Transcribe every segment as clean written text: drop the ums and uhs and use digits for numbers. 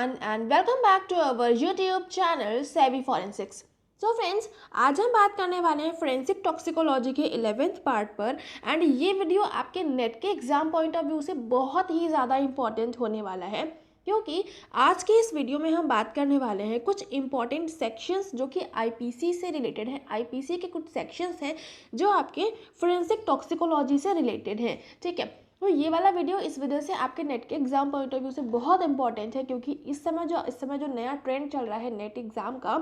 everyone and welcome back to our YouTube channel Savvy Forensics। So friends, आज हम बात करने वाले हैं फोरेंसिक टॉक्सिकोलॉजी के 11th पार्ट पर। एंड ये वीडियो आपके नेट के एग्जाम पॉइंट ऑफ व्यू से बहुत ही ज़्यादा इंपॉर्टेंट होने वाला है, क्योंकि आज के इस वीडियो में हम बात करने वाले हैं कुछ इंपॉर्टेंट सेक्शंस जो कि आईपीसी से रिलेटेड है। आईपीसी के कुछ सेक्शंस हैं जो आपके फोरेंसिक टॉक्सिकोलॉजी से रिलेटेड हैं। ठीक है, तो ये वाला वीडियो इस वजह से आपके नेट के एग्जाम पॉइंट ऑफ व्यू से बहुत इंपॉर्टेंट है, क्योंकि इस समय जो नया ट्रेंड चल रहा है नेट एग्जाम का,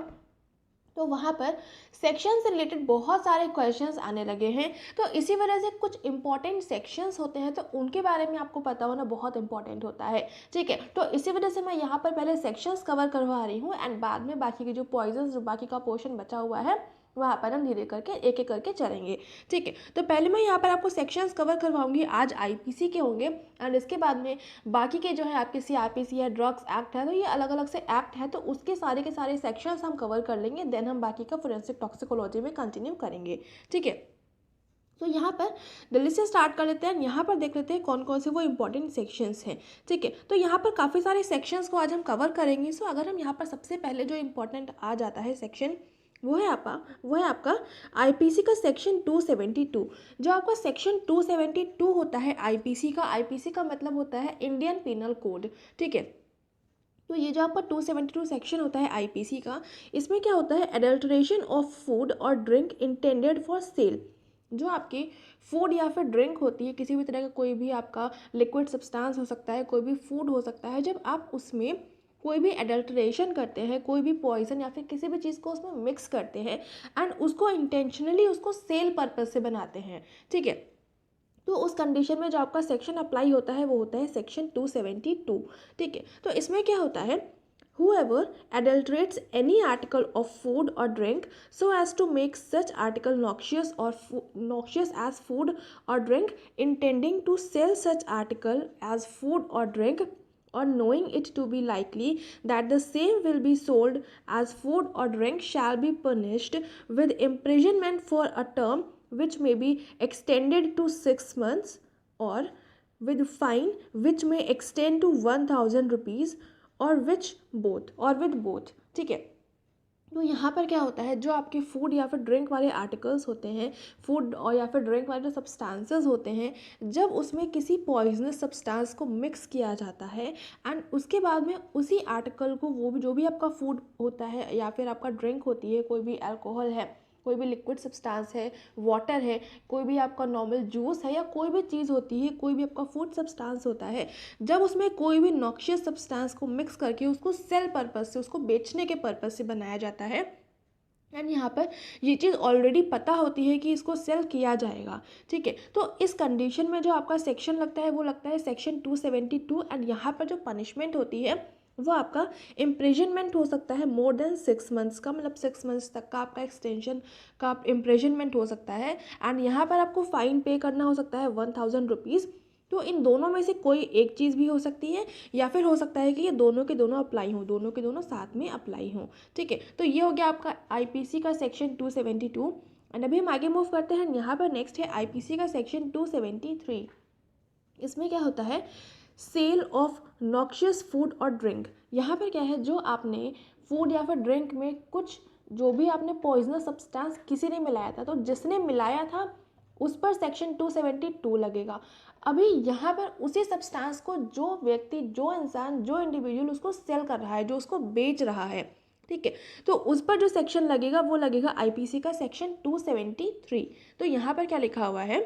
तो वहाँ पर सेक्शन से रिलेटेड बहुत सारे क्वेश्चंस आने लगे हैं। तो इसी वजह से कुछ इंपॉर्टेंट सेक्शंस होते हैं, तो उनके बारे में आपको पता होना बहुत इंपॉर्टेंट होता है। ठीक है, तो इसी वजह से मैं यहाँ पर पहले सेक्शंस कवर करवा रही हूँ एंड बाद में बाकी के जो पॉइजन्स, जो बाकी का पोर्शन बचा हुआ है, वहाँ पर हम धीरे करके एक एक करके चलेंगे। ठीक है, तो पहले मैं यहाँ पर आपको सेक्शंस कवर करवाऊंगी, आज आईपीसी के होंगे एंड इसके बाद में बाकी के जो है आपके सीआरपीसी है, ड्रग्स एक्ट है, तो ये अलग अलग से एक्ट है, तो उसके सारे के सारे सेक्शंस हम कवर कर लेंगे। देन हम बाकी का फोरेंसिक टॉक्सिकोलॉजी में कंटिन्यू करेंगे। ठीक है, तो यहाँ पर दिल्ली से स्टार्ट कर लेते हैं। यहाँ पर देख लेते हैं कौन कौन से वो इंपॉर्टेंट सेक्शंस हैं। ठीक है, तो यहाँ पर काफ़ी सारे सेक्शंस को आज हम कवर करेंगे। सो अगर हम यहाँ पर सबसे पहले जो इंपॉर्टेंट आ जाता है सेक्शन, वो है आपका आईपीसी का सेक्शन 272। जो आपका सेक्शन 272 होता है आईपीसी का मतलब होता है इंडियन पीनल कोड। ठीक है, तो ये जो आपका 272 सेक्शन होता है आईपीसी का, इसमें क्या होता है, adulteration of food or drink intended for sale. जो आपकी फूड या फिर ड्रिंक होती है, किसी भी तरह का कोई भी आपका लिक्विड सब्सटेंस हो सकता है, कोई भी फूड हो सकता है, जब आप उसमें कोई भी एडल्ट्रेशन करते हैं, कोई भी पॉइजन या फिर किसी भी चीज़ को उसमें मिक्स करते हैं एंड उसको इंटेंशनली उसको सेल पर्पस से बनाते हैं। ठीक है, तो उस कंडीशन में जो आपका सेक्शन अप्लाई होता है वो होता है सेक्शन 272। ठीक है, तो इसमें क्या होता है, whoever adulterates any article of food or drink so as to make such article noxious as food or drink, intending to sell such article as food or drink, or knowing it to be likely that the same will be sold as food or drink, shall be punished with imprisonment for a term which may be extended to 6 months or with fine which may extend to 1000 rupees or with both। ठीक है, तो यहाँ पर क्या होता है, जो आपके फूड या फिर ड्रिंक वाले आर्टिकल्स होते हैं, फूड और या फिर ड्रिंक वाले जो सब्सटेंसेस होते हैं, जब उसमें किसी पॉइजनस सब्सटेंस को मिक्स किया जाता है एंड उसके बाद में उसी आर्टिकल को, वो भी जो भी आपका फूड होता है या फिर आपका ड्रिंक होती है, कोई भी अल्कोहल है, कोई भी लिक्विड सब्सटेंस है, वाटर है, कोई भी आपका नॉर्मल जूस है, या कोई भी चीज़ होती है, कोई भी आपका फूड सब्सटेंस होता है, जब उसमें कोई भी नॉक्शियस सब्सटेंस को मिक्स करके उसको सेल पर्पस से, उसको बेचने के पर्पस से बनाया जाता है एंड यहाँ पर ये चीज़ ऑलरेडी पता होती है कि इसको सेल किया जाएगा। ठीक है, तो इस कंडीशन में जो आपका सेक्शन लगता है वो लगता है सेक्शन 272 एंड यहाँ पर जो पनिशमेंट होती है वो आपका इम्प्रिजनमेंट हो सकता है मोर देन 6 मंथ्स का, मतलब 6 मंथ्स तक का आपका एक्सटेंशन का इम्प्रिजनमेंट हो सकता है एंड यहाँ पर आपको फ़ाइन पे करना हो सकता है 1000 रुपीज़। तो इन दोनों में से कोई एक चीज़ भी हो सकती है, या फिर हो सकता है कि ये दोनों के दोनों अप्लाई हों, दोनों के दोनों साथ में अप्लाई हों। ठीक है, तो ये हो गया आपका आईपीसी का सेक्शन 272 एंड अभी हम आगे मूव करते हैं। यहाँ पर नेक्स्ट है आईपीसी का सेक्शन 273। इसमें क्या होता है, cell of noxious food or drink. यहाँ पर क्या है, जो आपने फूड या फिर ड्रिंक में कुछ जो भी आपने पॉइजनस सब्सटेंस किसी ने मिलाया था, तो जिसने मिलाया था उस पर सेक्शन 272 लगेगा। अभी यहाँ पर उसी सब्सटेंस को जो व्यक्ति, जो इंसान, जो इंडिविजुअल उसको सेल कर रहा है, जो उसको बेच रहा है, ठीक है, तो उस पर जो सेक्शन लगेगा वो लगेगा आईपीसी का सेक्शन 273। तो यहाँ पर क्या लिखा हुआ है,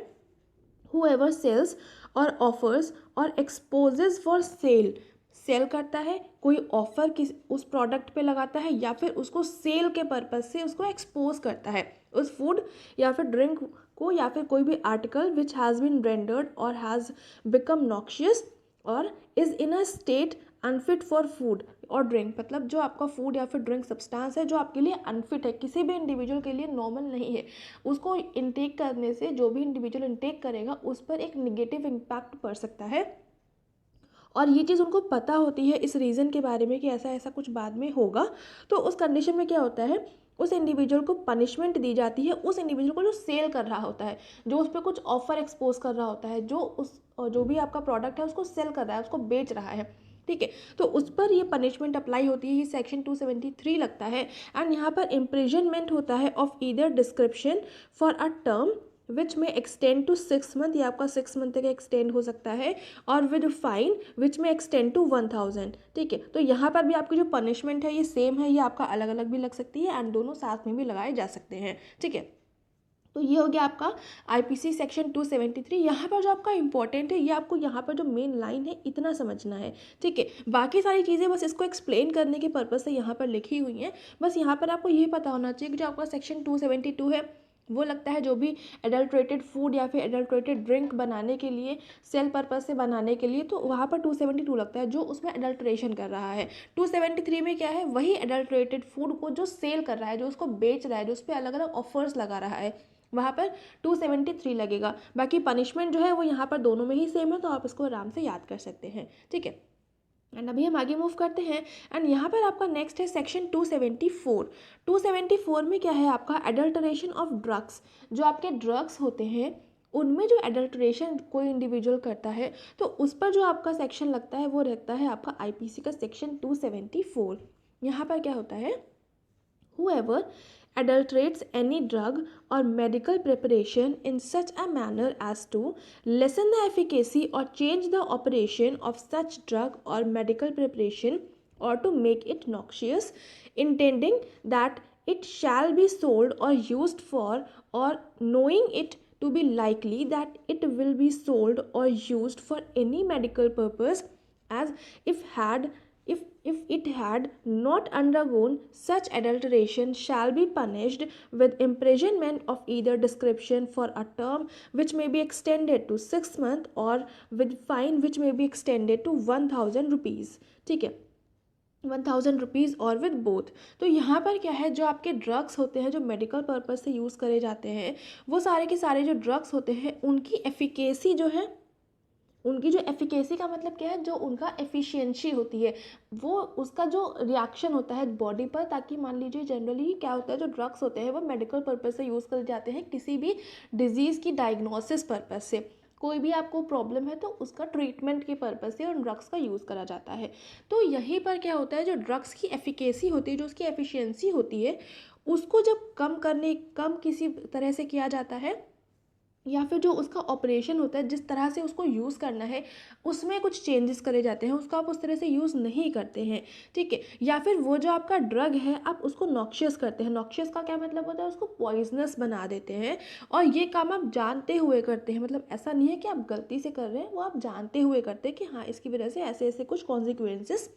whoever sells or offers or exposes for sale, sale करता है, कोई ऑफर किस उस प्रोडक्ट पे लगाता है या फिर उसको सेल के पर्पस से उसको एक्सपोज करता है, उस फूड या फिर ड्रिंक को या फिर कोई भी article which has been rendered or has become noxious or is in a state unfit for food or drink. मतलब जो आपका फूड या फिर ड्रिंक सब्सटेंस है जो आपके लिए अनफिट है, किसी भी इंडिविजुअल के लिए नॉर्मल नहीं है, उसको इंटेक करने से जो भी इंडिविजुअल इंटेक करेगा उस पर एक निगेटिव इम्पैक्ट पड़ सकता है और ये चीज़ उनको पता होती है इस रीज़न के बारे में कि ऐसा ऐसा कुछ बाद में होगा। तो उस कंडीशन में क्या होता है, उस इंडिविजुअल को पनिशमेंट दी जाती है, उस इंडिविजुअल को जो सेल कर रहा होता है, जो उस पर कुछ ऑफर एक्सपोज कर रहा होता है, जो भी आपका प्रोडक्ट है उसको सेल कर रहा है, उसको बेच रहा है, ठीक है। तो उस पर ये पनिशमेंट अप्लाई होती है, ये सेक्शन 273 लगता है। एंड यहाँ पर इम्प्रिजनमेंट होता है of either description for a term which में एक्सटेंड टू 6 मंथ, या आपका 6 मंथ तक एक्सटेंड हो सकता है, और विद फाइन विच में एक्सटेंड टू 1000। ठीक है। तो यहाँ पर भी आपकी जो पनिशमेंट है ये सेम है, ये आपका अलग अलग भी लग सकती है एंड दोनों साथ में भी लगाए जा सकते हैं। ठीक है। तो ये हो गया आपका आईपीसी सेक्शन 273। यहाँ पर जो आपका इंपॉर्टेंट है, ये आपको यहाँ पर जो मेन लाइन है इतना समझना है। ठीक है। बाकी सारी चीज़ें बस इसको एक्सप्लेन करने के पर्पज़ से यहाँ पर लिखी हुई हैं। बस यहाँ पर आपको ये पता होना चाहिए कि जो आपका सेक्शन 272 है वो लगता है जो भी एडल्ट्रेटेड फूड या फिर एडल्ट्रेटेड ड्रिंक बनाने के लिए, सेल पर्पज़ से बनाने के लिए, तो वहाँ पर 272 लगता है जो उसमें एडल्ट्रेशन कर रहा है। 273 में क्या है, वही एडल्ट्रेटेड फूड को जो सेल कर रहा है, जो उसको बेच रहा है, जो उस पर अलग अलग ऑफर्स लगा रहा है, वहाँ पर 273 लगेगा। बाकी पनिशमेंट जो है वो यहाँ पर दोनों में ही सेम है, तो आप इसको आराम से याद कर सकते हैं। ठीक है। एंड अभी हम आगे मूव करते हैं। एंड यहाँ पर आपका नेक्स्ट है सेक्शन 274। 274 में क्या है आपका एडल्टरेशन ऑफ ड्रग्स। जो आपके ड्रग्स होते हैं उनमें जो एडल्टरेशन कोई इंडिविजुअल करता है, तो उस पर जो आपका सेक्शन लगता है वो रहता है आपका आईपीसी का सेक्शन 274। यहाँ पर क्या होता है, whoever adulterates any drug or medical preparation in such a manner as to lessen the efficacy or change the operation of such drug or medical preparation, or to make it noxious, intending that it shall be sold or used for, or knowing it to be likely that it will be sold or used for any medical purpose, as if it had not undergone such adulteration, shall be punished with imprisonment of either description for a term which may be extended to 6 months, or with fine which may be extended to 1000 rupees। ठीक है, 1000 rupees और with both. तो यहाँ पर क्या है, जो आपके ड्रग्स होते हैं जो मेडिकल पर्पज़ से यूज़ करे जाते हैं, वो सारे के सारे जो ड्रग्स होते हैं उनकी एफिकेसी जो है, उनकी जो एफिकेसी का मतलब क्या है, जो उनका एफिशिएंसी होती है, वो उसका जो रिएक्शन होता है बॉडी पर, ताकि मान लीजिए जनरली क्या होता है, जो ड्रग्स होते हैं वो मेडिकल पर्पज़ से यूज़ करे जाते हैं किसी भी डिजीज़ की डायग्नोसिस पर्पज़ से। कोई भी आपको प्रॉब्लम है तो उसका ट्रीटमेंट के पर्पज़ से उन ड्रग्स का यूज़ करा जाता है। तो यहीं पर क्या होता है, जो ड्रग्स की एफिकेसी होती है, जो उसकी एफिशिएंसी होती है, उसको जब कम किसी तरह से किया जाता है, या फिर जो उसका ऑपरेशन होता है, जिस तरह से उसको यूज़ करना है उसमें कुछ चेंजेस करे जाते हैं, उसको आप उस तरह से यूज़ नहीं करते हैं। ठीक है। या फिर वो जो आपका ड्रग है आप उसको नॉक्शियस करते हैं। नॉक्शियस का क्या मतलब होता है, उसको पॉइजनस बना देते हैं, और ये काम आप जानते हुए करते हैं। मतलब ऐसा नहीं है कि आप गलती से कर रहे हैं, वो आप जानते हुए करते हैं कि हाँ इसकी वजह से ऐसे ऐसे कुछ कॉन्सिक्वेंसेस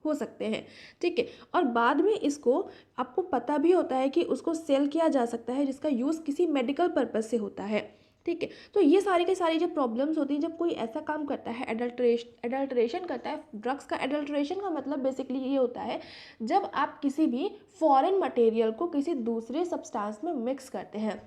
हो सकते हैं। ठीक है। और बाद में इसको आपको पता भी होता है कि उसको सेल किया जा सकता है, जिसका यूज़ किसी मेडिकल पर्पज़ से होता है। ठीक है। तो ये सारी के सारी जो प्रॉब्लम्स होती है जब कोई ऐसा काम करता है, एडल्ट्रेशन करता है ड्रग्स का। एडल्ट्रेशन का मतलब बेसिकली ये होता है जब आप किसी भी फॉरेन मटेरियल को किसी दूसरे सब्सटेंस में मिक्स करते हैं।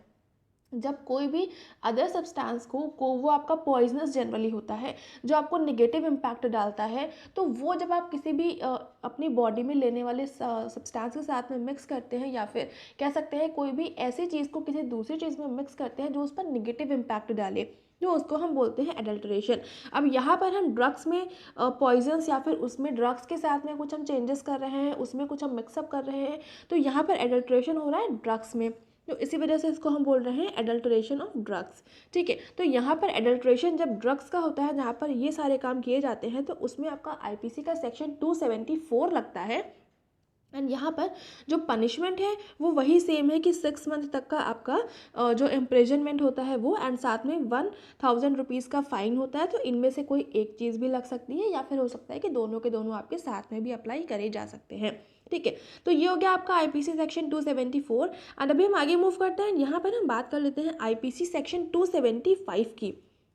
जब कोई भी अदर सब्सटेंस को वो आपका पॉइजनस जनरली होता है, जो आपको नेगेटिव इम्पैक्ट डालता है, तो वो जब आप किसी भी अपनी बॉडी में लेने वाले सब्सटेंस के साथ में मिक्स करते हैं, या फिर कह सकते हैं कोई भी ऐसी चीज़ को किसी दूसरी चीज़ में मिक्स करते हैं जो उस पर नेगेटिव इम्पैक्ट डाले, जो उसको हम बोलते हैं एडल्ट्रेशन। अब यहाँ पर हम ड्रग्स में पॉइजन्स या फिर उसमें ड्रग्स के साथ में कुछ हम चेंजेस कर रहे हैं, उसमें कुछ हम मिक्सअप कर रहे हैं, तो यहाँ पर एडल्ट्रेशन हो रहा है ड्रग्स में, तो इसी वजह से इसको हम बोल रहे हैं एडल्ट्रेशन ऑफ ड्रग्स। ठीक है। तो यहाँ पर एडल्ट्रेशन जब ड्रग्स का होता है, जहाँ पर ये सारे काम किए जाते हैं, तो उसमें आपका आईपीसी का सेक्शन 274 लगता है। एंड यहाँ पर जो पनिशमेंट है वो वही सेम है कि 6 मंथ तक का आपका जो इम्प्रिजनमेंट होता है वो, एंड साथ में 1000 रुपीज़ का फ़ाइन होता है। तो इनमें से कोई एक चीज़ भी लग सकती है, या फिर हो सकता है कि दोनों के दोनों आपके साथ में भी अप्लाई करे जा सकते हैं। ठीक है। तो ये हो गया आपका आईपीसी सेक्शन 274। एंड अभी हम आगे मूव करते हैं। यहाँ पर हम बात कर लेते हैं आईपीसी सेक्शन 275 की।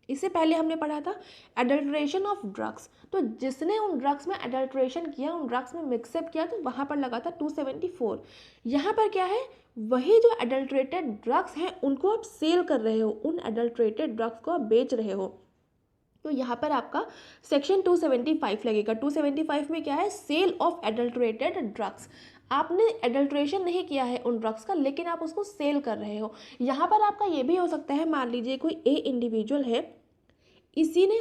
इससे पहले हमने पढ़ा था एडल्ट्रेशन ऑफ ड्रग्स। तो जिसने उन ड्रग्स में एडल्ट्रेशन किया, उन ड्रग्स में मिक्सअप किया, तो वहाँ पर लगा था 274। यहाँ पर क्या है, वही जो एडल्ट्रेटेड ड्रग्स हैं उनको आप सेल कर रहे हो, उन एडल्ट्रेटेड ड्रग्स को आप बेच रहे हो, तो यहाँ पर आपका सेक्शन 275 लगेगा। 275 में क्या है, सेल ऑफ एडल्ट्रेटेड ड्रग्स। आपने एडल्ट्रेशन नहीं किया है उन ड्रग्स का, लेकिन आप उसको सेल कर रहे हो। यहाँ पर आपका ये भी हो सकता है, मान लीजिए कोई ए इंडिविजुअल है, इसी ने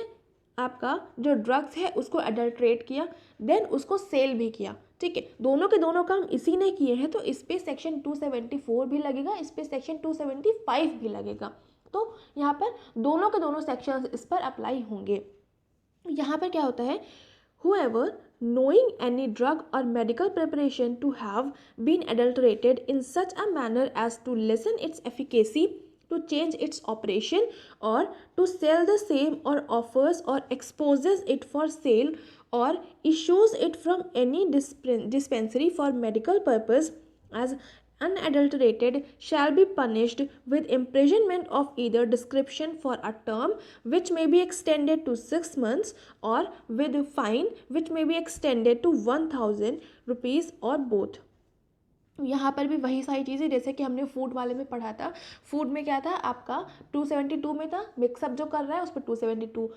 आपका जो ड्रग्स है उसको एडल्ट्रेट किया, देन उसको सेल भी किया, ठीक है। दोनों के दोनों काम इसी ने किए हैं, तो इस पे सेक्शन 274 भी लगेगा, इस पे सेक्शन 275 भी लगेगा। तो यहाँ पर दोनों के दोनों सेक्शंस इस पर अप्लाई होंगे। यहाँ पर क्या होता है, whoever knowing any drug or medical preparation to have been adulterated in such a manner as to lessen its efficacy, to change its operation, or to sell the same, or offers or exposes it for sale, or issues it from any dispensary for medical purpose as unadulterated, shall be punished with imprisonment of either description for a term which may be extended to 6 months, or with fine which may be extended to 1000 rupees, or both। यहाँ पर भी वही सारी चीज़ें जैसे कि हमने food वाले में पढ़ा था। फूड में क्या था आपका 272 में था, मिक्सअप जो कर रहा है उस पर 272,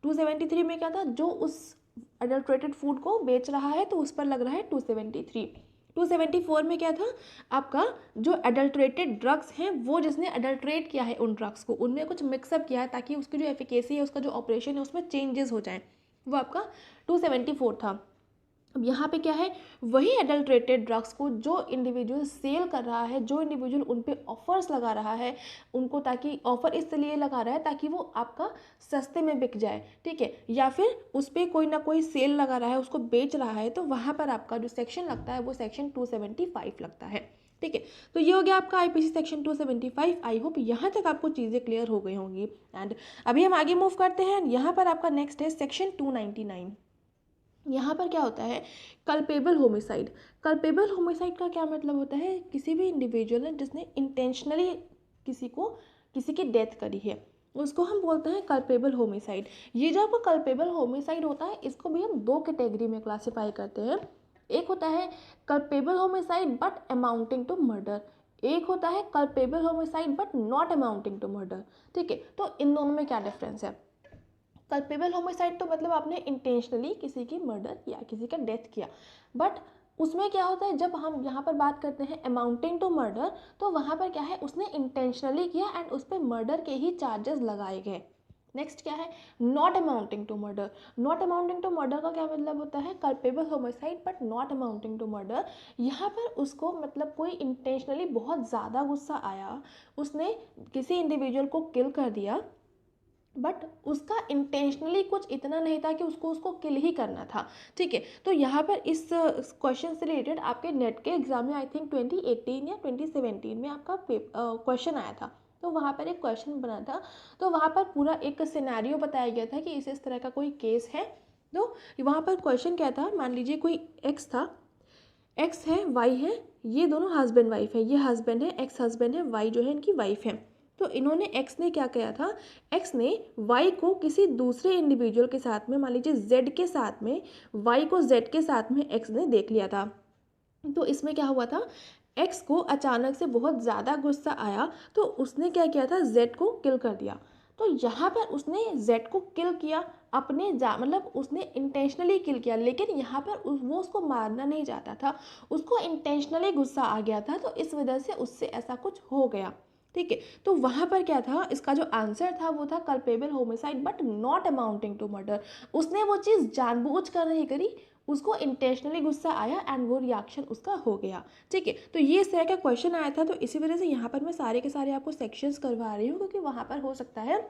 273 में क्या था, जो उस अडल्ट्रेटेड फूड को बेच रहा है तो उस पर लग रहा है 273। 274 में क्या था आपका, जो अडल्ट्रेटेड ड्रग्स हैं वो जिसने अडल्ट्रेट किया है उन ड्रग्स को, उनमें कुछ मिक्सअप किया है ताकि उसकी जो एफिकेसी है, उसका जो ऑपरेशन है उसमें चेंजेस हो जाए, वो आपका 274 था। अब यहाँ पे क्या है, वही अडल्ट्रेटेड ड्रग्स को जो इंडिविजुअल सेल कर रहा है, जो इंडिविजुअल उन पे ऑफर्स लगा रहा है उनको, ताकि ऑफर इसलिए लगा रहा है ताकि वो आपका सस्ते में बिक जाए, ठीक है, या फिर उस पर कोई ना कोई सेल लगा रहा है, उसको बेच रहा है, तो वहाँ पर आपका जो सेक्शन लगता है वो सेक्शन 275 लगता है, ठीक है। तो ये हो गया आपका आईपीसी सेक्शन 275। आई होप यहाँ तक आपको चीज़ें क्लियर हो गई होंगी। एंड अभी हम आगे मूव करते हैं। यहाँ पर आपका नेक्स्ट है सेक्शन 299। यहाँ पर क्या होता है, कल्पेबल होमिसाइड। कल्पेबल होमिसाइड का क्या मतलब होता है, किसी भी इंडिविजुअल ने जिसने इंटेंशनली किसी की डेथ करी है उसको हम बोलते हैं कल्पेबल होमिसाइड। ये जो आपका कल्पेबल होमिसाइड होता है इसको भी हम दो कैटेगरी में क्लासीफाई करते हैं। एक होता है culpable homicide but amounting to murder, एक होता है culpable homicide but not amounting to murder, ठीक है। तो इन दोनों में क्या डिफरेंस है, कल्पेबल होमिसाइड तो मतलब आपने इंटेंशनली किसी की मर्डर किया, किसी का डेथ किया, बट उसमें क्या होता है, जब हम यहाँ पर बात करते हैं अमाउंटिंग टू मर्डर, तो वहाँ पर क्या है, उसने इंटेंशनली किया एंड उस पर मर्डर के ही चार्जेस लगाए गए। नेक्स्ट क्या है, not amounting to murder. Not amounting to murder का क्या मतलब होता है, culpable homicide but not amounting to murder. यहाँ पर उसको मतलब कोई इंटेंशनली बहुत ज़्यादा गुस्सा आया, उसने किसी इंडिविजुअल को किल कर दिया, बट उसका इंटेंशनली कुछ इतना नहीं था कि उसको किल ही करना था, ठीक है। तो यहाँ पर इस क्वेश्चन से रिलेटेड आपके नेट के एग्जाम में आई थिंक 2018 या 2017 में आपका क्वेश्चन आया था, तो वहाँ पर एक क्वेश्चन बना था, तो वहाँ पर पूरा एक सिनेरियो बताया गया था कि इस तरह का कोई केस है। तो वहाँ पर क्वेश्चन क्या था, मान लीजिए कोई एक्स था, एक्स है, वाई है, ये दोनों हस्बैंड वाइफ है, ये हस्बैंड है, एक्स हस्बैंड है, वाई जो है इनकी वाइफ है। तो इन्होंने एक्स ने क्या किया था, एक्स ने वाई को किसी दूसरे इंडिविजुअल के साथ में, मान लीजिए जेड के साथ में, वाई को जेड के साथ में एक्स ने देख लिया था। तो इसमें क्या हुआ था, एक्स को अचानक से बहुत ज़्यादा गुस्सा आया, तो उसने क्या किया था, जेड को किल कर दिया। तो यहाँ पर उसने जेड को किल किया अपने मतलब उसने इंटेंशनली किल किया, लेकिन यहाँ पर वो उसको मारना नहीं चाहता था, उसको इंटेंशनली गुस्सा आ गया था, तो इस वजह से उससे ऐसा कुछ हो गया, ठीक है। तो वहाँ पर क्या था, इसका जो आंसर था वो था culpable homicide but not amounting to murder. उसने वो चीज़ जानबूझ कर नहीं करी, उसको इंटेंशनली गुस्सा आया एंड वो रिएक्शन उसका हो गया, ठीक है। तो ये इस तरह का क्वेश्चन आया था, तो इसी वजह से यहाँ पर मैं सारे के सारे आपको सेक्शंस करवा रही हूँ, क्योंकि वहाँ पर हो सकता है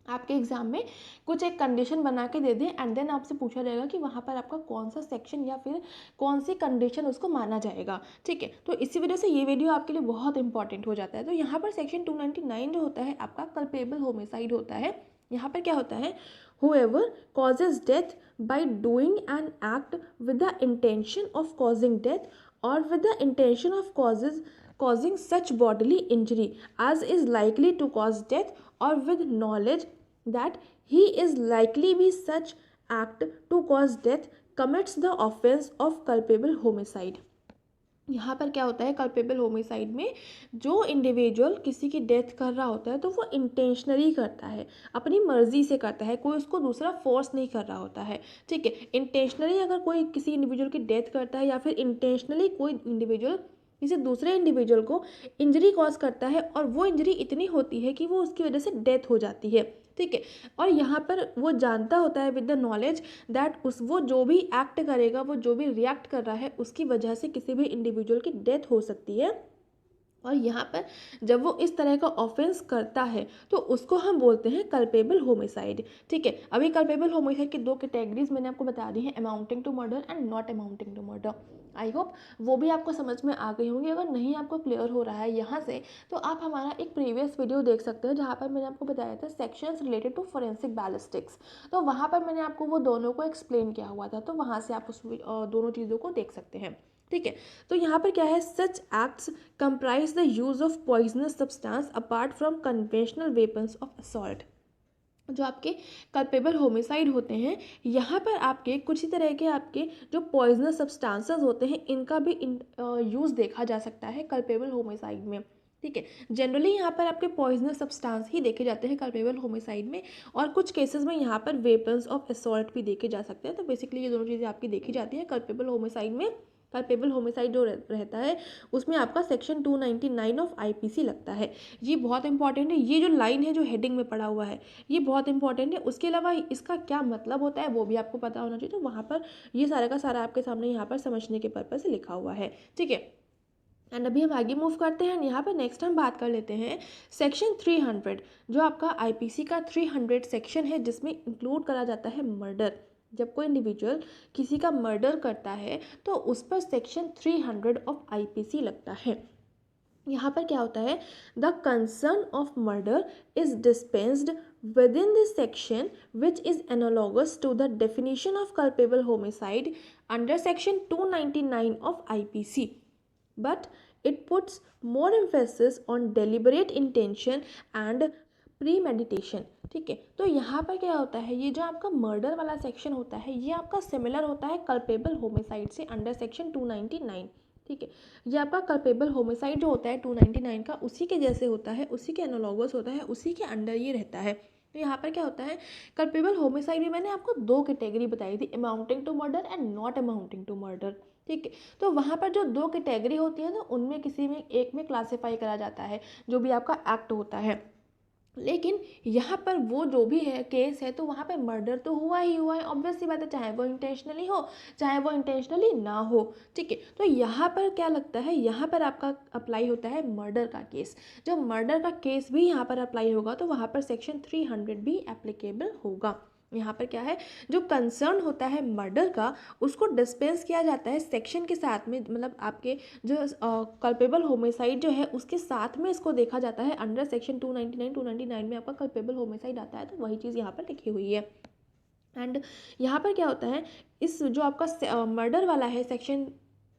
आपके एग्जाम में कुछ एक कंडीशन बना के दे दें एंड देन आपसे पूछा जाएगा कि वहाँ पर आपका कौन सा सेक्शन या फिर कौन सी कंडीशन उसको माना जाएगा, ठीक है। तो इसी वजह से ये वीडियो आपके लिए बहुत इंपॉर्टेंट हो जाता है। तो यहाँ पर सेक्शन 299 जो होता है आपका कल्पेबल होमिसाइड होता है। यहाँ पर क्या होता है, whoever causes death by doing an act with the intention of causing death or with the intention of causing such bodily injury as is likely to cause death, or with knowledge that he is likely be such act to cause death, commits the offense of culpable homicide। यहाँ पर क्या होता है, culpable homicide में जो individual किसी की death कर रहा होता है तो वो इंटेंशनली करता है, अपनी मर्जी से करता है, कोई उसको दूसरा फोर्स नहीं कर रहा होता है, ठीक है। इंटेंशनली अगर कोई किसी इंडिविजुअल की डेथ करता है या फिर इंटेंशनली कोई इंडिविजुअल किसी दूसरे इंडिविजुअल को इंजरी कॉज करता है और वो इंजरी इतनी होती है कि वो उसकी वजह से डेथ हो जाती है, ठीक है। और यहाँ पर वो जानता होता है विद द नॉलेज दैट वो जो भी एक्ट करेगा, वो जो भी रिएक्ट कर रहा है, उसकी वजह से किसी भी इंडिविजुअल की डेथ हो सकती है। और यहाँ पर जब वो इस तरह का ऑफेंस करता है तो उसको हम बोलते हैं कल्पेबल होमिसाइड, ठीक है। अभी कल्पेबल होमिसाइड की दो कैटेगरीज मैंने आपको बता दी हैं, amounting to murder and not amounting to murder. I hope वो भी आपको समझ में आ गई होंगी। अगर नहीं आपको क्लियर हो रहा है यहाँ से तो आप हमारा एक प्रीवियस वीडियो देख सकते हैं जहाँ पर मैंने आपको बताया था sections related to forensic ballistics. तो वहाँ पर मैंने आपको वो दोनों को एक्सप्लेन किया हुआ था, तो वहाँ से आप उस दोनों चीज़ों को देख सकते हैं, ठीक है। तो यहाँ पर क्या है, सच acts comprise the use of poisonous substance apart from conventional weapons of assault. जो आपके कल्पेबल होमिसाइड होते हैं, यहाँ पर आपके कुछ ही तरह के आपके जो पॉइजनस सब्सटेंसेस होते हैं इनका भी यूज़ देखा जा सकता है कल्पेबल होमिसाइड में, ठीक है। जनरली यहाँ पर आपके पॉइजनस सब्सटेंस ही देखे जाते हैं कल्पेबल होमिसाइड में, और कुछ केसेस में यहाँ पर वेपन्स ऑफ असॉल्ट भी देखे जा सकते हैं। तो बेसिकली ये दोनों चीज़ें आपकी देखी जाती हैं कल्पेबल होमिसाइड में। कल्पेबल होमिसाइड जो रहता है उसमें आपका सेक्शन 299 ऑफ आईपीसी लगता है। ये बहुत इंपॉर्टेंट है, ये जो लाइन है जो हेडिंग में पड़ा हुआ है ये बहुत इंपॉर्टेंट है। उसके अलावा इसका क्या मतलब होता है वो भी आपको पता होना चाहिए। तो वहाँ पर ये सारा का सारा आपके सामने यहाँ पर समझने के पर्पज से लिखा हुआ है, ठीक है। एंड अभी हम आगे मूव करते हैं। यहाँ पर नेक्स्ट हम बात कर लेते हैं सेक्शन 300, जो आपका आईपीसी का 300 सेक्शन है जिसमें इंक्लूड करा जाता है मर्डर। जब कोई इंडिविजुअल किसी का मर्डर करता है तो उस पर सेक्शन 300 ऑफ आईपीसी लगता है। यहाँ पर क्या होता है, the concern of murder is dispensed within this section which is analogous to the definition of culpable homicide under section 299 of IPC, but it puts more emphasis on deliberate intention and premeditation, ठीक है। तो यहाँ पर क्या होता है, ये जो आपका मर्डर वाला सेक्शन होता है ये आपका सिमिलर होता है कल्पेबल होमिसाइड से अंडर सेक्शन 299, ठीक है। ये आपका कल्पेबल होमिसाइड जो होता है 299 का उसी के जैसे होता है, उसी के एनालॉगस होता है, उसी के अंडर ये रहता है। तो यहाँ पर क्या होता है, कल्पेबल होमिसाइड में मैंने आपको दो कैटेगरी बताई थी, amounting to murder and not amounting to murder, ठीक है। तो वहाँ पर जो दो कैटेगरी होती है ना उनमें किसी में एक में क्लासीफाई करा जाता है जो भी आपका एक्ट होता है। लेकिन यहाँ पर वो जो भी है केस है तो वहाँ पे मर्डर तो हुआ ही हुआ है, ऑब्वियस सी बात है, चाहे वो इंटेंशनली हो चाहे वो इंटेंशनली ना हो, ठीक है। तो यहाँ पर क्या लगता है, यहाँ पर आपका अप्लाई होता है मर्डर का केस। जब मर्डर का केस भी यहाँ पर अप्लाई होगा तो वहाँ पर सेक्शन 300 भी एप्लीकेबल होगा। यहाँ पर क्या है, जो कंसर्न होता है मर्डर का उसको डिस्पेंस किया जाता है सेक्शन के साथ में, मतलब आपके जो कल्पेबल होमिसाइड जो है उसके साथ में इसको देखा जाता है अंडर सेक्शन 299 में आपका कल्पेबल होमिसाइड आता है। तो वही चीज़ यहाँ पर लिखी हुई है। एंड यहाँ पर क्या होता है, इस जो आपका मर्डर वाला है सेक्शन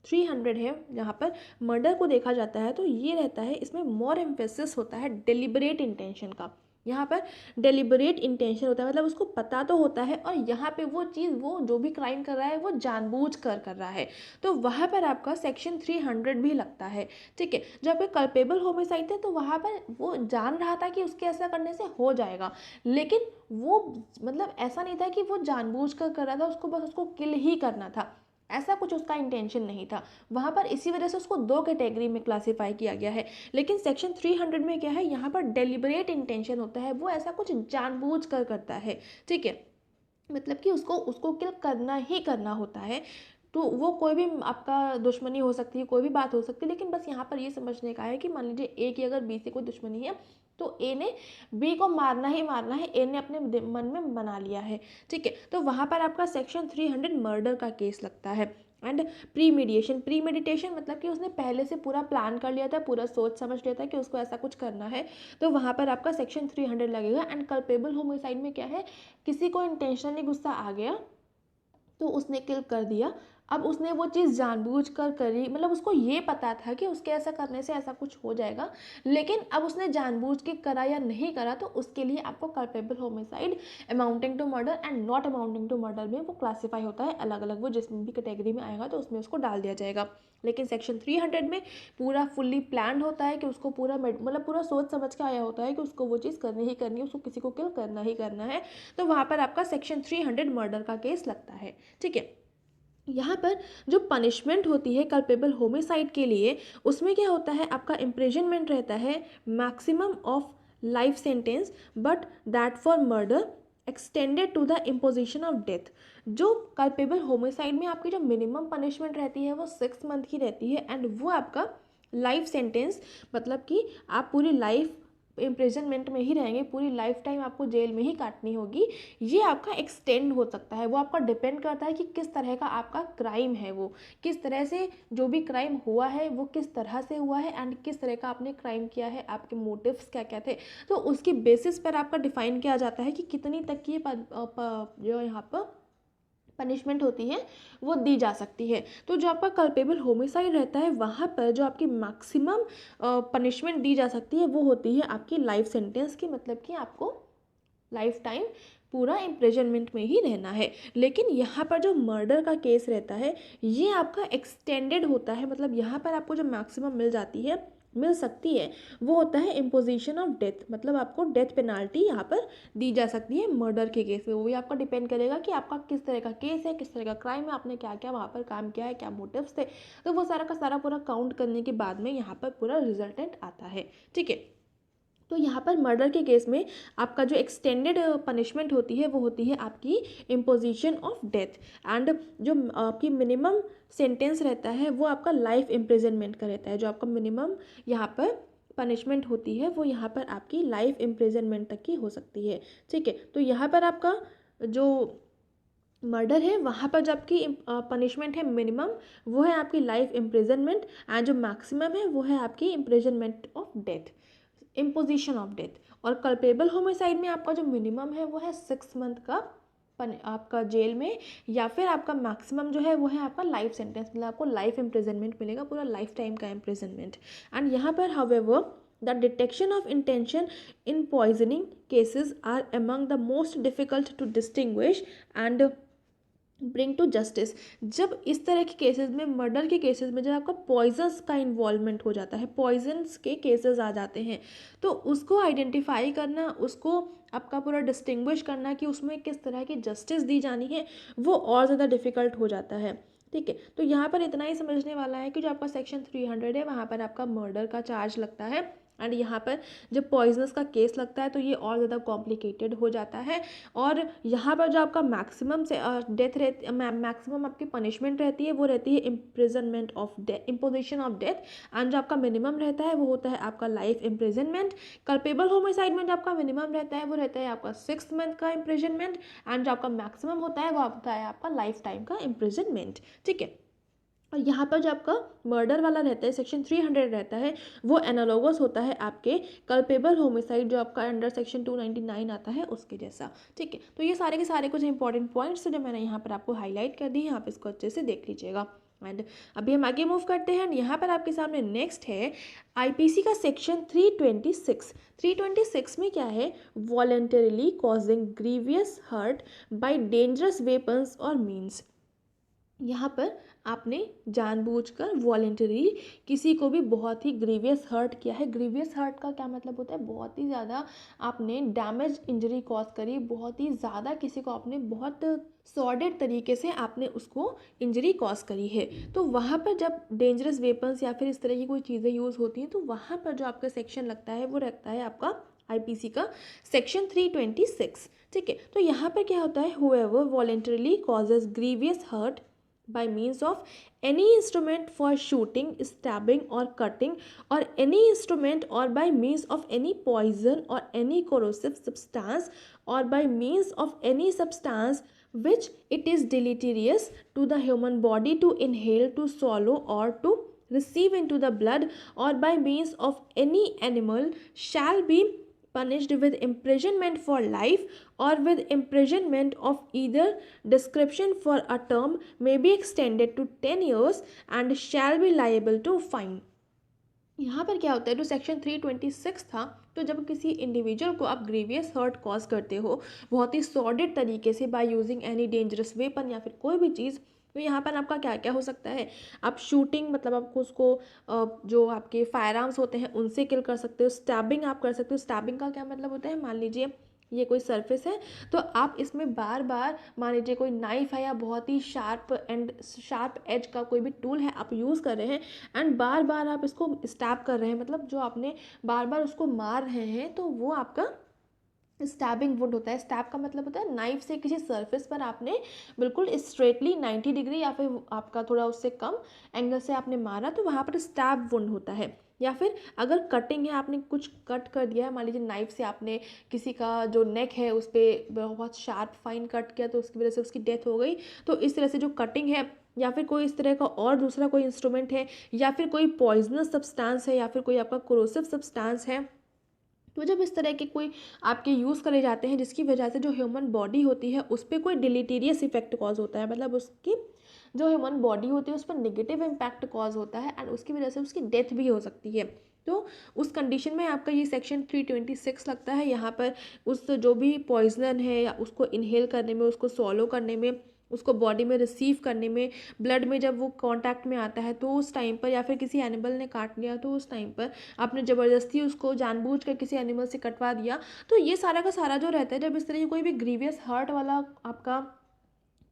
300 है, जहाँ पर मर्डर को देखा जाता है तो ये रहता है, इसमें मोर एम्फेसिस होता है डेलिबरेट इंटेंशन का। यहाँ पर डेलिबरेट इंटेंशन होता है, मतलब उसको पता तो होता है और यहाँ पे वो चीज़, वो जो भी क्राइम कर रहा है वो जानबूझ कर रहा है, तो वहाँ पर आपका सेक्शन 300 भी लगता है, ठीक है। जब पे कल्पेबल होमिसाइड थे तो वहाँ पर वो जान रहा था कि उसके ऐसा करने से हो जाएगा, लेकिन वो मतलब ऐसा नहीं था कि वो जानबूझ कर रहा था, उसको बस उसको किल ही करना था, ऐसा कुछ उसका इंटेंशन नहीं था। वहाँ पर इसी वजह से उसको दो कैटेगरी में क्लासीफाई किया गया है। लेकिन सेक्शन 300 में क्या है, यहाँ पर डेलिबरेट इंटेंशन होता है, वो ऐसा कुछ जानबूझ कर करता है, ठीक है। मतलब कि उसको किल करना ही करना होता है। तो वो कोई भी आपका दुश्मनी हो सकती है, कोई भी बात हो सकती है, लेकिन बस यहाँ पर ये समझने का है कि मान लीजिए ए की अगर बी से कोई दुश्मनी है तो ए ने बी को मारना ही मारना है, ए ने अपने मन में बना लिया है, ठीक है। तो वहाँ पर आपका सेक्शन 300 मर्डर का केस लगता है। एंड प्रीमेडिटेशन मतलब कि उसने पहले से पूरा प्लान कर लिया था, पूरा सोच समझ लिया था कि उसको ऐसा कुछ करना है, तो वहाँ पर आपका सेक्शन 300 लगेगा। एंड कल्पेबल होमिसाइड में क्या है, किसी को इंटेंशनली गुस्सा आ गया तो उसने किल कर दिया, अब उसने वो चीज़ जानबूझ कर करी, मतलब उसको ये पता था कि उसके ऐसा करने से ऐसा कुछ हो जाएगा, लेकिन अब उसने जानबूझ के करा या नहीं करा, तो उसके लिए आपको culpable homicide amounting to murder and not amounting to murder में वो क्लासीफाई होता है अलग अलग, वो जिसमें भी कैटेगरी में आएगा तो उसमें उसको डाल दिया जाएगा। लेकिन सेक्शन 300 में पूरा फुल्ली प्लान होता है कि उसको पूरा मतलब पूरा सोच समझ के आया होता है कि उसको वो चीज़ करनी ही करनी है, उसको किसी को किल करना ही करना है, तो वहाँ पर आपका सेक्शन 300 मर्डर का केस लगता है, ठीक है। यहाँ पर जो पनिशमेंट होती है कल्पेबल होमिसाइड के लिए, उसमें क्या होता है, आपका इम्प्रिजनमेंट रहता है maximum of life sentence, but that for murder extended to the imposition of death. जो कल्पेबल होमिसाइड में आपकी जो मिनिमम पनिशमेंट रहती है वो 6 मंथ की रहती है, एंड वो आपका लाइफ सेंटेंस, मतलब कि आप पूरी लाइफ इम्प्रिजनमेंट में ही रहेंगे, पूरी लाइफ टाइम आपको जेल में ही काटनी होगी, ये आपका एक्सटेंड हो सकता है। वो आपका डिपेंड करता है कि किस तरह का आपका क्राइम है, वो किस तरह से जो भी क्राइम हुआ है वो किस तरह से हुआ है, एंड किस तरह का आपने क्राइम किया है, आपके मोटिव्स क्या क्या थे, तो उसकी बेसिस पर आपका डिफाइन किया जाता है कि कितनी तक की जो यहाँ पर पनिशमेंट होती है वो दी जा सकती है। तो जो आपका कल्पेबल होमिसाइड रहता है वहाँ पर जो आपकी मैक्सिमम पनिशमेंट दी जा सकती है वो होती है आपकी लाइफ सेंटेंस की, मतलब कि आपको लाइफ टाइम पूरा इम्प्रिजनमेंट में ही रहना है। लेकिन यहाँ पर जो मर्डर का केस रहता है ये आपका एक्सटेंडेड होता है, मतलब यहाँ पर आपको जो मैक्सिमम मिल सकती है वो होता है इम्पोजिशन ऑफ डेथ, मतलब आपको डेथ पेनाल्टी यहाँ पर दी जा सकती है मर्डर के केस में। वो भी आपका डिपेंड करेगा कि आपका किस तरह का केस है, किस तरह का क्राइम है, आपने क्या क्या वहाँ पर काम किया है, क्या मोटिव्स थे, तो वो सारा का सारा पूरा काउंट करने के बाद में यहाँ पर पूरा रिजल्टेंट आता है। ठीक है, तो यहाँ पर मर्डर के केस में आपका जो एक्सटेंडेड पनिशमेंट होती है वो होती है आपकी इम्पोजिशन ऑफ डेथ, एंड जो आपकी मिनिमम सेंटेंस रहता है वो आपका लाइफ इम्प्रिजनमेंट का रहता है। जो आपका मिनिमम यहाँ पर पनिशमेंट होती है वो यहाँ पर आपकी लाइफ इम्प्रिजनमेंट तक की हो सकती है। ठीक है, तो यहाँ पर आपका जो मर्डर है वहाँ पर जो आपकी पनिशमेंट है मिनिमम वो है आपकी लाइफ इम्प्रिजनमेंट, एंड जो मैक्सिमम है वो है आपकी imprisonment of death, imposition of death. और कल्पेबल होमिसाइड में आपका जो मिनिमम है वो है 6 मंथ का आपका जेल में, या फिर आपका मैक्सिमम जो है वो है आपका लाइफ सेंटेंस, मतलब आपको लाइफ इम्प्रिजनमेंट मिलेगा, पूरा लाइफ टाइम का इम्प्रिजनमेंट। एंड यहाँ पर however the detection of intention in poisoning cases are among the most difficult to distinguish and bring to justice. जब इस तरह के केसेस में, मर्डर के केसेस में जब आपका पॉइजन्स का इन्वॉल्वमेंट हो जाता है, पॉइजन्स के केसेस आ जाते हैं, तो उसको आइडेंटिफाई करना, उसको आपका पूरा डिस्टिंग्विश करना कि उसमें किस तरह की जस्टिस दी जानी है, वो और ज़्यादा डिफ़िकल्ट हो जाता है। ठीक है, तो यहाँ पर इतना ही समझने वाला है कि जो आपका सेक्शन 300 है वहाँ पर आपका मर्डर का चार्ज लगता है, एंड यहाँ पर जब पॉइजनस का केस लगता है तो ये और ज़्यादा कॉम्प्लिकेटेड हो जाता है। और यहाँ पर जो आपका मैक्सिमम से डेथ रहती, मैक्सिमम आपकी पनिशमेंट रहती है वो रहती है imprisonment of death, imposition of death, and जो आपका मिनिमम रहता है वो होता है आपका लाइफ इम्प्रिजनमेंट। कल्पेबल होमिसाइड में जो आपका मिनिमम रहता है वो रहता है आपका 6 मंथ का इम्प्रिजनमेंट, एंड जो आपका मैक्सिमम होता है वो होता है आपका लाइफ टाइम का इम्प्रिजनमेंट। ठीक है, और यहाँ पर जो आपका मर्डर वाला रहता है सेक्शन 300 रहता है वो एनालोगस होता है आपके कल्पेबल होमिसाइड जो आपका अंडर सेक्शन 299 आता है उसके जैसा। ठीक है, तो ये सारे के सारे कुछ इंपॉर्टेंट पॉइंट्स जो मैंने यहाँ पर आपको हाईलाइट कर दी, यहाँ पर इसको अच्छे से देख लीजिएगा। एंड अभी हम आगे मूव करते हैं, यहाँ पर आपके सामने नेक्स्ट है आईपीसी का सेक्शन 326। 326 में क्या है, voluntarily causing grievous hurt by dangerous weapons और मीन्स। यहाँ पर आपने जानबूझकर वॉलेंटरी किसी को भी बहुत ही ग्रीवियस हर्ट किया है। ग्रीवियस हर्ट का क्या मतलब होता है, बहुत ही ज़्यादा आपने डैमेज इंजरी कॉज करी, बहुत ही ज़्यादा किसी को आपने बहुत सॉर्डेड तरीके से आपने उसको इंजरी कॉज करी है। तो वहाँ पर जब डेंजरस वेपन्स या फिर इस तरह की कोई चीज़ें यूज़ होती हैं तो वहाँ पर जो आपका सेक्शन लगता है वो लगता है आपका आईपीसी का सेक्शन 326। ठीक है, तो यहाँ पर क्या होता है, whoever voluntarily causes grievous hurt by means of any instrument for shooting, stabbing or cutting, or any instrument or by means of any poison or any corrosive substance, or by means of any substance which it is deleterious to the human body to inhale, to swallow, or to receive into the blood, or by means of any animal, shall be punished with imprisonment for life or with imprisonment of either description for a term may be extended to 10 years and shall be liable to fine। यहाँ पर क्या होता है, जो section 326 था, तो जब किसी इंडिविजुअल को आप ग्रीवियस हर्ट कॉज करते हो बहुत ही सॉर्डेड तरीके से by using any dangerous weapon या फिर कोई भी चीज़, तो यहाँ पर आपका क्या क्या हो सकता है, आप शूटिंग मतलब आपको उसको जो आपके फायर आर्म्स होते हैं उनसे किल कर सकते हो, स्टैबिंग आप कर सकते हो। स्टैबिंग का क्या मतलब होता है, मान लीजिए ये कोई सरफेस है, तो आप इसमें बार बार मान लीजिए कोई नाइफ है या बहुत ही शार्प एज का कोई भी टूल है आप यूज़ कर रहे हैं एंड बार बार आप इसको स्टैब कर रहे हैं, मतलब जो आपने बार बार उसको मार रहे हैं, तो वो आपका स्टैबिंग वुड होता है। स्टैब का मतलब होता है नाइफ से किसी सरफेस पर आपने बिल्कुल स्ट्रेटली 90 डिग्री या फिर आपका थोड़ा उससे कम एंगल से आपने मारा, तो वहाँ पर स्टैब वुंड होता है। या फिर अगर कटिंग है, आपने कुछ कट कर दिया है, मान लीजिए नाइफ से आपने किसी का जो नेक है उस पर बहुत शार्प फाइन कट किया, तो उसकी वजह से उसकी डेथ हो गई। तो इस तरह से जो कटिंग है या फिर कोई इस तरह का और दूसरा कोई इंस्ट्रूमेंट है या फिर कोई पॉइजनस सब्सटेंस है या फिर कोई आपका कोरोसिव सब्सटेंस है, तो जब इस तरह के कोई आपके यूज़ करे जाते हैं जिसकी वजह से जो ह्यूमन बॉडी होती है उस पर कोई डिलीटीरियस इफेक्ट कॉज होता है, मतलब उसकी जो ह्यूमन बॉडी होती है उस पर नेगेटिव इम्पैक्ट कॉज होता है एंड उसकी वजह से उसकी डेथ भी हो सकती है, तो उस कंडीशन में आपका ये सेक्शन 326 लगता है। यहाँ पर उस जो भी पॉइजन है या उसको इनहेल करने में, उसको सॉलो करने में, उसको बॉडी में रिसीव करने में, ब्लड में जब वो कांटेक्ट में आता है तो उस टाइम पर, या फिर किसी एनिमल ने काट लिया तो उस टाइम पर आपने ज़बरदस्ती उसको जानबूझ कर किसी एनिमल से कटवा दिया, तो ये सारा का सारा जो रहता है, जब इस तरह की कोई भी ग्रीवियस हर्ट वाला आपका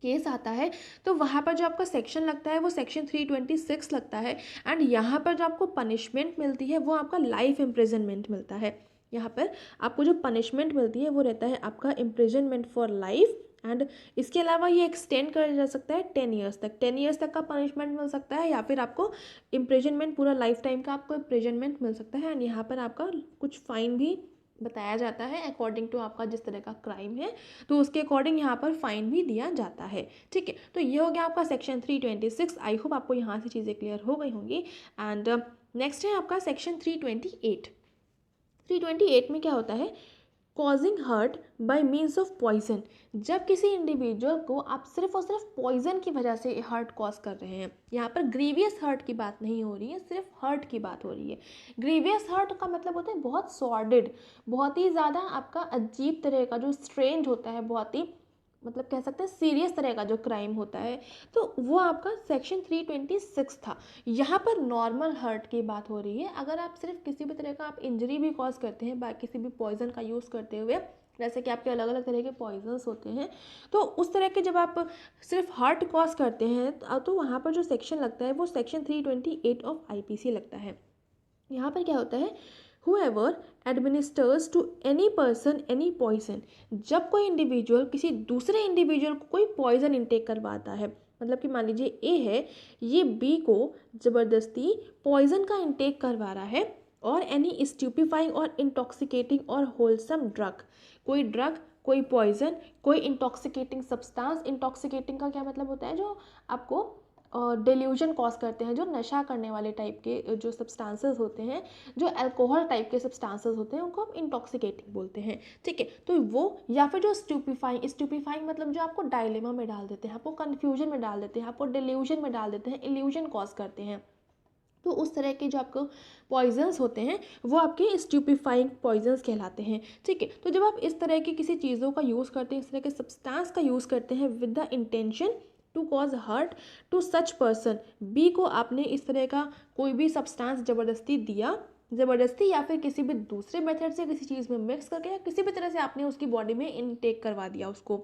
केस आता है तो वहाँ पर जो आपका सेक्शन लगता है वो सेक्शन 326 लगता है एंड यहाँ पर जो आपको पनिशमेंट मिलती है वो आपका लाइफ इम्प्रिजनमेंट मिलता है। यहाँ पर आपको जो पनिशमेंट मिलती है वो रहता है आपका इम्प्रिजनमेंट फॉर लाइफ एंड इसके अलावा ये एक्सटेंड करा जा सकता है 10 ईयर्स तक, 10 ईयर्स तक का पनिशमेंट मिल सकता है या फिर आपको इम्प्रिजनमेंट पूरा लाइफ टाइम का आपको इम्प्रिजनमेंट मिल सकता है एंड यहाँ पर आपका कुछ फाइन भी बताया जाता है अकॉर्डिंग टू आपका जिस तरह का क्राइम है, तो उसके अकॉर्डिंग यहाँ पर फाइन भी दिया जाता है। ठीक है, तो ये हो गया आपका सेक्शन 326। आई होप आपको यहाँ से चीज़ें क्लियर हो गई होंगी एंड नेक्स्ट है आपका सेक्शन 328। 328 में क्या होता है, causing hurt by means of poison. जब किसी इंडिविजुअल को आप सिर्फ और सिर्फ पॉइजन की वजह से हर्ट कॉज कर रहे हैं, यहाँ पर ग्रीवियस हर्ट की बात नहीं हो रही है, सिर्फ हर्ट की बात हो रही है। ग्रीवियस हर्ट का मतलब होता है बहुत सॉर्डिड, बहुत ही ज़्यादा आपका अजीब तरह का जो स्ट्रेंज होता है, बहुत ही मतलब कह सकते हैं सीरियस तरह का जो क्राइम होता है, तो वो आपका सेक्शन 326 था। यहाँ पर नॉर्मल हर्ट की बात हो रही है। अगर आप सिर्फ किसी भी तरह का आप इंजरी भी कॉज करते हैं बाय किसी भी पॉइजन का यूज़ करते हुए, जैसे कि आपके अलग अलग तरह के पॉइजन्स होते हैं, तो उस तरह के जब आप सिर्फ हार्ट कॉज करते हैं तो वहाँ पर जो सेक्शन लगता है वो सेक्शन 328 ऑफ IPC लगता है। यहाँ पर क्या होता है, whoever administers to any person any poison। जब कोई इंडिविजुअल किसी दूसरे इंडिविजुअल को कोई पॉइजन इंटेक करवाता है, मतलब कि मान लीजिए A है, ये B को ज़बरदस्ती पॉइजन का इंटेक करवा रहा है, और एनी स्ट्यूपिफाइंग और इंटॉक्सिकेटिंग और होलसम ड्रग, कोई ड्रग, कोई पॉइजन, कोई इंटॉक्सिकेटिंग सब्सटेंस। इंटॉक्सिकेटिंग का क्या मतलब होता है, जो आपको डिल्यूजन कॉज करते हैं, जो नशा करने वाले टाइप के जो सब्सटेंसेस होते हैं, जो अल्कोहल टाइप के सब्सटेंसेस होते हैं, उनको हम इंटॉक्सिकेटिंग बोलते हैं। ठीक है, तो वो, या फिर जो स्ट्यूपिफाइंग मतलब जो आपको डायलेमा में डाल देते हैं, आपको कन्फ्यूजन में डाल देते हैं, आपको डिल्यूजन में डाल देते हैं, इल्यूजन कॉज करते हैं, तो उस तरह के जो आपको पॉइजन्स होते हैं वो आपके स्ट्यूपिफाइंग पॉइजन्स कहलाते हैं। ठीक है, तो जब आप इस तरह की किसी चीज़ों का यूज़ करते हैं, इस तरह के सब्सटेंस का यूज़ करते हैं with the intention to cause hurt to such person, B को आपने इस तरह का कोई भी सब्सटेंस ज़बरदस्ती या फिर किसी भी दूसरे मेथड से किसी चीज़ में मिक्स करके या किसी भी तरह से आपने उसकी बॉडी में इनटेक करवा दिया उसको,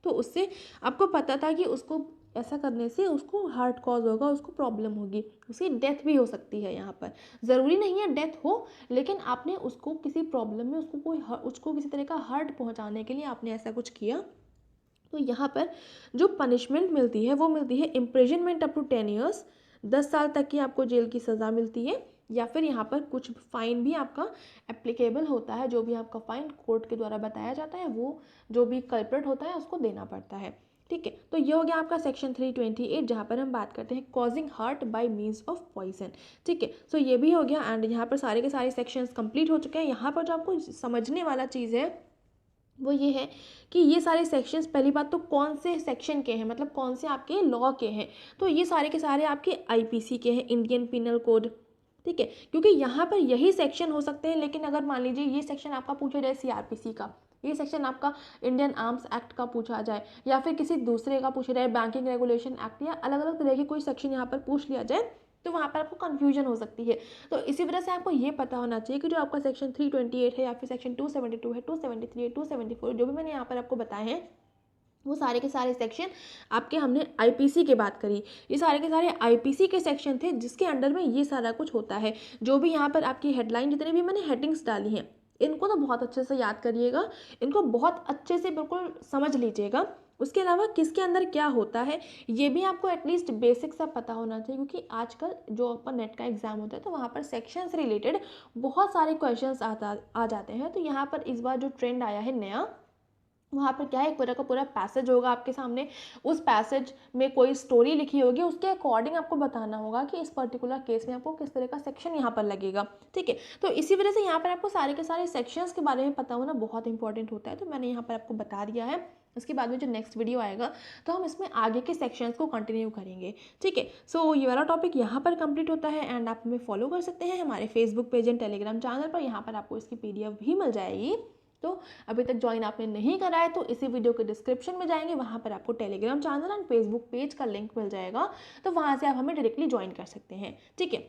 तो उससे आपको पता था कि उसको ऐसा करने से उसको हार्ट कॉज होगा, उसको प्रॉब्लम होगी, उसकी डेथ भी हो सकती है। यहाँ पर ज़रूरी नहीं है डेथ हो, लेकिन आपने उसको किसी प्रॉब्लम में उसको किसी तरह का हर्ट पहुँचाने के लिए आपने ऐसा कुछ किया, तो यहाँ पर जो पनिशमेंट मिलती है वो मिलती है इम्प्रिजनमेंट अप टू 10 ईयर्स, 10 साल तक की आपको जेल की सज़ा मिलती है, या फिर यहाँ पर कुछ फ़ाइन भी आपका एप्लीकेबल होता है, जो भी आपका फ़ाइन कोर्ट के द्वारा बताया जाता है वो जो भी कल्प्रेट होता है उसको देना पड़ता है। ठीक है, तो ये हो गया आपका सेक्शन 328, जहाँ पर हम बात करते हैं causing hurt by means of poison. ठीक है, सो ये भी हो गया एंड यहाँ पर सारे के सारे सेक्शंस कंप्लीट हो चुके हैं। यहाँ पर जो आपको समझने वाला चीज़ है वो ये है कि ये सारे सेक्शंस, पहली बात तो कौन से सेक्शन के हैं, मतलब कौन से आपके लॉ के हैं, तो ये सारे के सारे आपके IPC के हैं, इंडियन पिनल कोड। ठीक है, क्योंकि यहाँ पर यही सेक्शन हो सकते हैं, लेकिन अगर मान लीजिए ये सेक्शन आपका पूछा जाए CRPC का, ये सेक्शन आपका इंडियन आर्म्स एक्ट का पूछा जाए, या फिर किसी दूसरे का पूछा जाए बैंकिंग रेगुलेशन एक्ट, या अलग अलग तरह की कोई सेक्शन यहाँ पर पूछ लिया जाए, तो वहाँ पर आपको कन्फ्यूजन हो सकती है। तो इसी वजह से आपको ये पता होना चाहिए कि जो आपका सेक्शन 328 है या फिर सेक्शन 272 है, 273 है, 274, जो भी मैंने यहाँ पर आपको बताए हैं, वो सारे के सारे सेक्शन आपके, हमने आईपीसी की बात करी, ये सारे के सारे आईपीसी के सेक्शन थे जिसके अंडर में ये सारा कुछ होता है। जो भी यहाँ पर आपकी हेडलाइन, जितने भी मैंने हेडिंग्स डाली हैं, इनको तो बहुत अच्छे से याद करिएगा, इनको बहुत अच्छे से बिल्कुल समझ लीजिएगा। उसके अलावा किसके अंदर क्या होता है ये भी आपको एटलीस्ट बेसिक सा पता होना चाहिए, क्योंकि आजकल जो आपका नेट का एग्जाम होता है तो वहाँ पर सेक्शन से रिलेटेड बहुत सारे क्वेश्चंस आ जाते हैं। तो यहाँ पर इस बार जो ट्रेंड आया है नया, वहाँ पर क्या है, एक पूरा का पूरा पैसेज होगा आपके सामने, उस पैसेज में कोई स्टोरी लिखी होगी, उसके अकॉर्डिंग आपको बताना होगा कि इस पर्टिकुलर केस में आपको किस तरह का सेक्शन यहाँ पर लगेगा। ठीक है, तो इसी वजह से यहाँ पर आपको सारे के सारे सेक्शंस के बारे में पता होना बहुत इंपॉर्टेंट होता है। तो मैंने यहाँ पर आपको बता दिया है। इसके बाद में जो नेक्स्ट वीडियो आएगा तो हम इसमें आगे के सेक्शंस को कंटिन्यू करेंगे। ठीक है, सो ये वाला टॉपिक यहाँ पर कंप्लीट होता है एंड आप हमें फॉलो कर सकते हैं हमारे Facebook page and Telegram channel पर। यहाँ पर आपको इसकी PDF भी मिल जाएगी। तो अभी तक ज्वाइन आपने नहीं करा है तो इसी वीडियो के डिस्क्रिप्शन में जाएंगे, वहाँ पर आपको Telegram channel and Facebook page का लिंक मिल जाएगा, तो वहाँ से आप हमें डायरेक्टली ज्वाइन कर सकते हैं। ठीक है,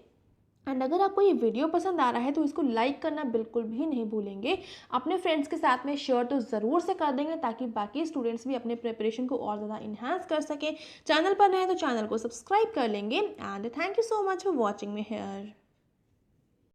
एंड अगर आपको ये वीडियो पसंद आ रहा है तो इसको लाइक करना बिल्कुल भी नहीं भूलेंगे, अपने फ्रेंड्स के साथ में शेयर तो ज़रूर से कर देंगे ताकि बाकी स्टूडेंट्स भी अपने प्रिपरेशन को और ज़्यादा इन्हांस कर सकें। चैनल पर नए तो चैनल को सब्सक्राइब कर लेंगे and thank you so much for watching me here.